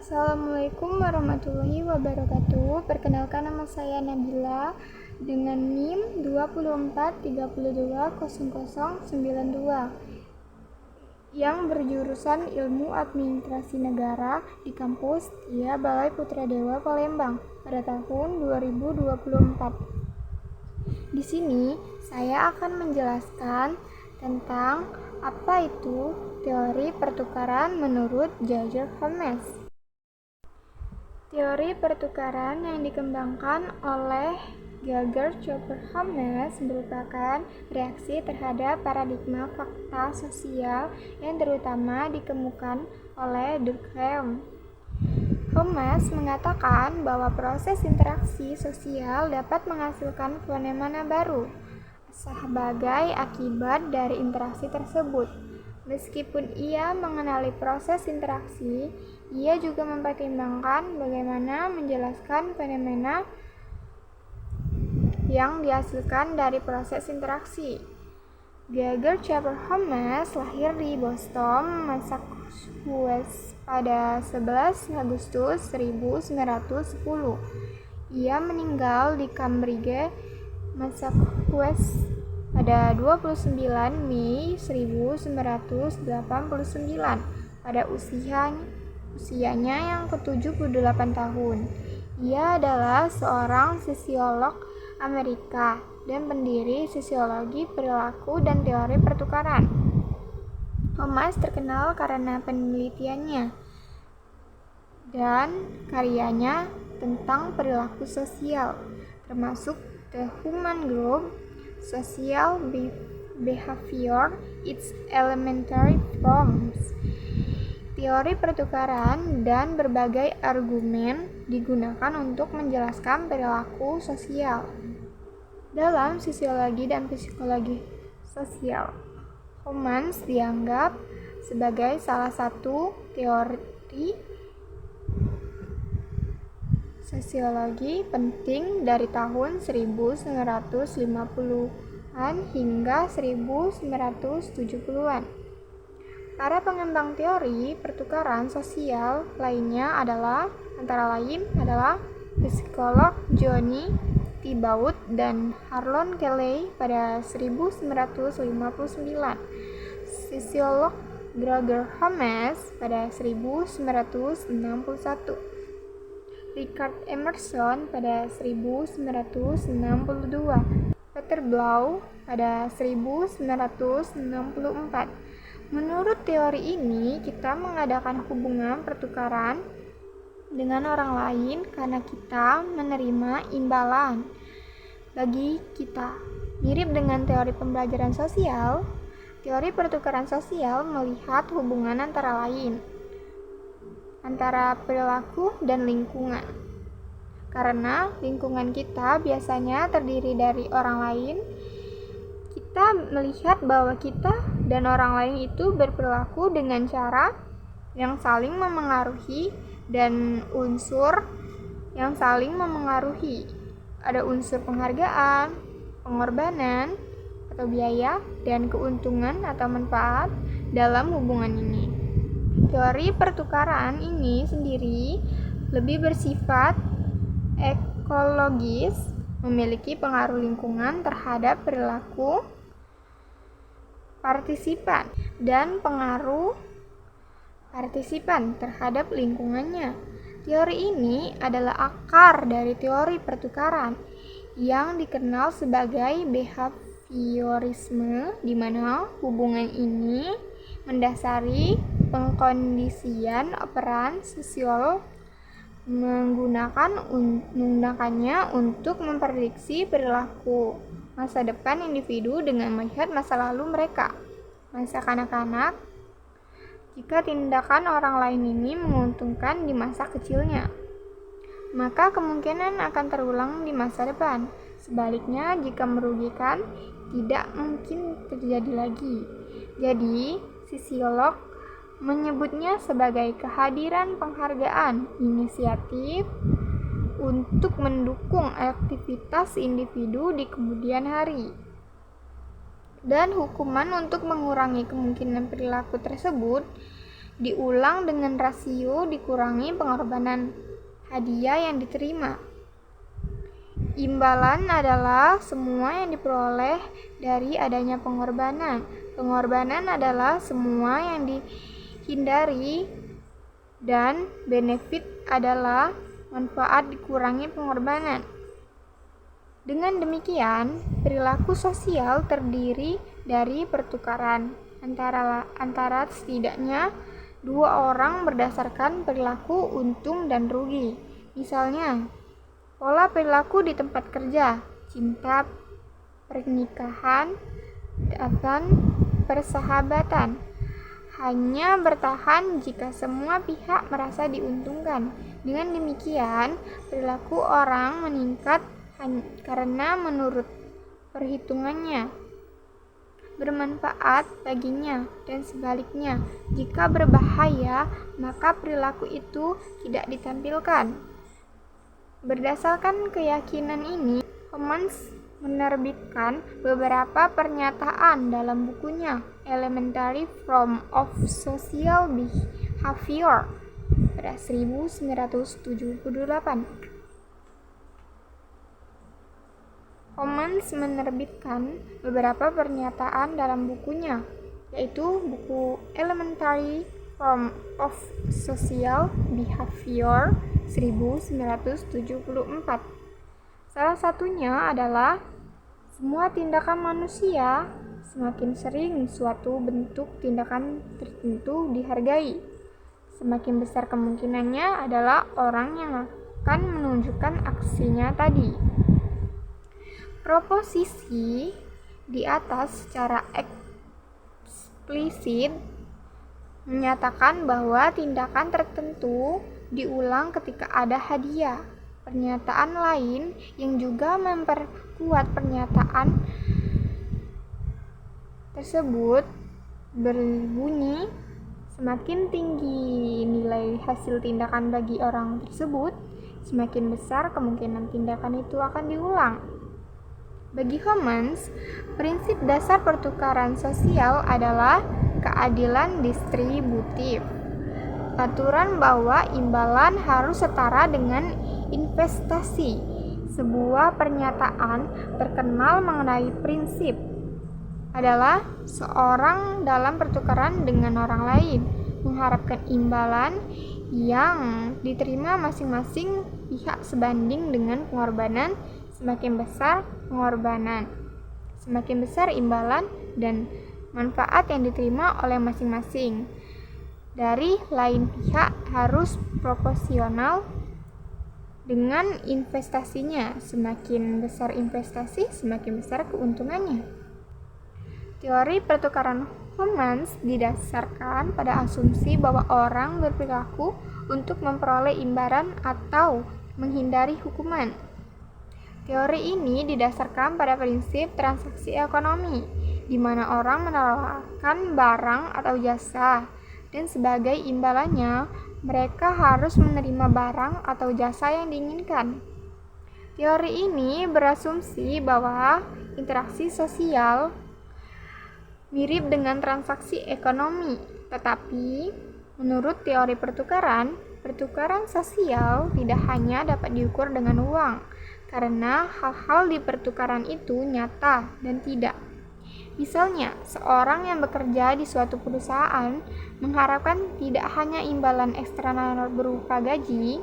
Assalamualaikum warahmatullahi wabarakatuh. Perkenalkan, nama saya Nabila dengan NIM 24320092 yang berjurusan Ilmu Administrasi Negara di kampus Tia Balai Putradewa Palembang pada tahun 2024. Di sini saya akan menjelaskan tentang apa itu teori pertukaran menurut Geiger Hermes. Teori pertukaran yang dikembangkan oleh Geiger-Chopper Hermes merupakan reaksi terhadap paradigma fakta sosial yang terutama dikemukakan oleh Durkheim. Hermes mengatakan bahwa proses interaksi sosial dapat menghasilkan fenomena baru sebagai akibat dari interaksi tersebut. Meskipun ia mengenali proses interaksi, ia juga mempertimbangkan bagaimana menjelaskan fenomena yang dihasilkan dari proses interaksi. Geiger-Chopper Hermes lahir di Boston, Massachusetts pada 11 Agustus 1910. Ia meninggal di Cambridge, Massachusetts pada 29 Mei 1989 pada usianya yang ke-78 tahun. Ia adalah seorang sosiolog Amerika dan pendiri sosiologi perilaku dan teori pertukaran. Hermes terkenal karena penelitiannya dan karyanya tentang perilaku sosial, termasuk The Human Group, Social Behavior, Its Elementary Forms, teori pertukaran, dan berbagai argumen digunakan untuk menjelaskan perilaku sosial. Dalam sosiologi dan psikologi sosial, Hermes dianggap sebagai salah satu teori sosiologi penting dari tahun 1950-an hingga 1970-an. Para pengembang teori pertukaran sosial lainnya antara lain adalah psikolog Johnny Tibaut dan Harlan Kelley pada 1959, sosiolog Geiger Hermes pada 1961, Richard Emerson pada 1962, Peter Blau pada 1964. Menurut teori ini, kita mengadakan hubungan pertukaran dengan orang lain karena kita menerima imbalan bagi kita. Mirip dengan teori pembelajaran sosial, teori pertukaran sosial melihat hubungan antara perilaku dan lingkungan. Karena lingkungan kita biasanya terdiri dari orang lain, kita melihat bahwa kita dan orang lain itu berperilaku dengan cara yang saling memengaruhi dan unsur yang saling memengaruhi. Ada unsur penghargaan, pengorbanan, atau biaya, dan keuntungan atau manfaat dalam hubungan ini. Teori pertukaran ini sendiri lebih bersifat ekologis, memiliki pengaruh lingkungan terhadap perilaku partisipan dan pengaruh partisipan terhadap lingkungannya. Teori ini adalah akar dari teori pertukaran yang dikenal sebagai behaviorisme, di mana hubungan ini mendasari pengkondisian operan sosial menggunakannya untuk memprediksi perilaku masa depan individu dengan melihat masa lalu mereka, masa kanak-kanak, jika tindakan orang lain ini menguntungkan di masa kecilnya, maka kemungkinan akan terulang di masa depan. Sebaliknya, jika merugikan, tidak mungkin terjadi lagi. Jadi, sosiolog menyebutnya sebagai kehadiran penghargaan inisiatif untuk mendukung aktivitas individu di kemudian hari, dan hukuman untuk mengurangi kemungkinan perilaku tersebut diulang dengan rasio dikurangi pengorbanan hadiah yang diterima. Imbalan adalah semua yang diperoleh dari adanya pengorbanan. Pengorbanan adalah semua yang dihindari, dan benefit adalah manfaat dikurangi pengorbanan. Dengan demikian, perilaku sosial terdiri dari pertukaran antara setidaknya dua orang berdasarkan perilaku untung dan rugi. Misalnya, pola perilaku di tempat kerja, cinta, pernikahan, dan persahabatan hanya bertahan jika semua pihak merasa diuntungkan. Dengan demikian, perilaku orang meningkat karena menurut perhitungannya bermanfaat baginya, dan sebaliknya, jika berbahaya, maka perilaku itu tidak ditampilkan. Berdasarkan keyakinan ini, Homans menerbitkan beberapa pernyataan dalam bukunya Elementary Form of Social Behavior pada 1978. Homans menerbitkan beberapa pernyataan dalam bukunya, yaitu buku Elementary Form of Social Behavior 1974. Salah satunya adalah semua tindakan manusia semakin sering suatu bentuk tindakan tertentu dihargai, semakin besar kemungkinannya adalah orang yang akan menunjukkan aksinya tadi. Proposisi di atas secara eksplisit menyatakan bahwa tindakan tertentu diulang ketika ada hadiah. Pernyataan lain yang juga memperkuat pernyataan tersebut berbunyi, semakin tinggi nilai hasil tindakan bagi orang tersebut, semakin besar kemungkinan tindakan itu akan diulang. Bagi Homans, prinsip dasar pertukaran sosial adalah keadilan distributif. Aturan bahwa imbalan harus setara dengan investasi. Sebuah pernyataan terkenal mengenai prinsip adalah seorang dalam pertukaran dengan orang lain mengharapkan imbalan yang diterima masing-masing pihak sebanding dengan pengorbanan. Semakin besar pengorbanan, semakin besar imbalan dan manfaat yang diterima oleh masing-masing dari lain pihak harus proporsional dengan investasinya. Semakin besar investasi, semakin besar keuntungannya. Teori pertukaran Homans didasarkan pada asumsi bahwa orang berperilaku untuk memperoleh imbalan atau menghindari hukuman. Teori ini didasarkan pada prinsip transaksi ekonomi, di mana orang menawarkan barang atau jasa, dan sebagai imbalannya, mereka harus menerima barang atau jasa yang diinginkan. Teori ini berasumsi bahwa interaksi sosial mirip dengan transaksi ekonomi, tetapi menurut teori pertukaran sosial tidak hanya dapat diukur dengan uang, karena hal-hal di pertukaran itu nyata dan tidak. Misalnya, seorang yang bekerja di suatu perusahaan mengharapkan tidak hanya imbalan eksternal berupa gaji,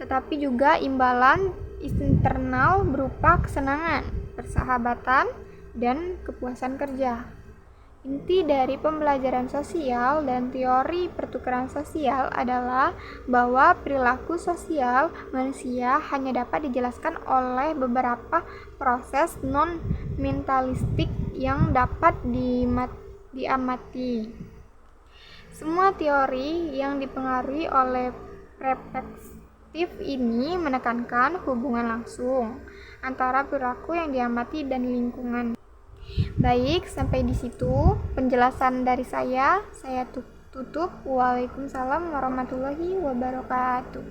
tetapi juga imbalan internal berupa kesenangan, persahabatan, dan kepuasan kerja. Inti dari pembelajaran sosial dan teori pertukaran sosial adalah bahwa perilaku sosial manusia hanya dapat dijelaskan oleh beberapa proses non-mentalistik yang dapat diamati. Semua teori yang dipengaruhi oleh perspektif ini menekankan hubungan langsung antara perilaku yang diamati dan lingkungan. Baik, sampai di situ penjelasan dari saya. Saya tutup. Waalaikumsalam warahmatullahi wabarakatuh.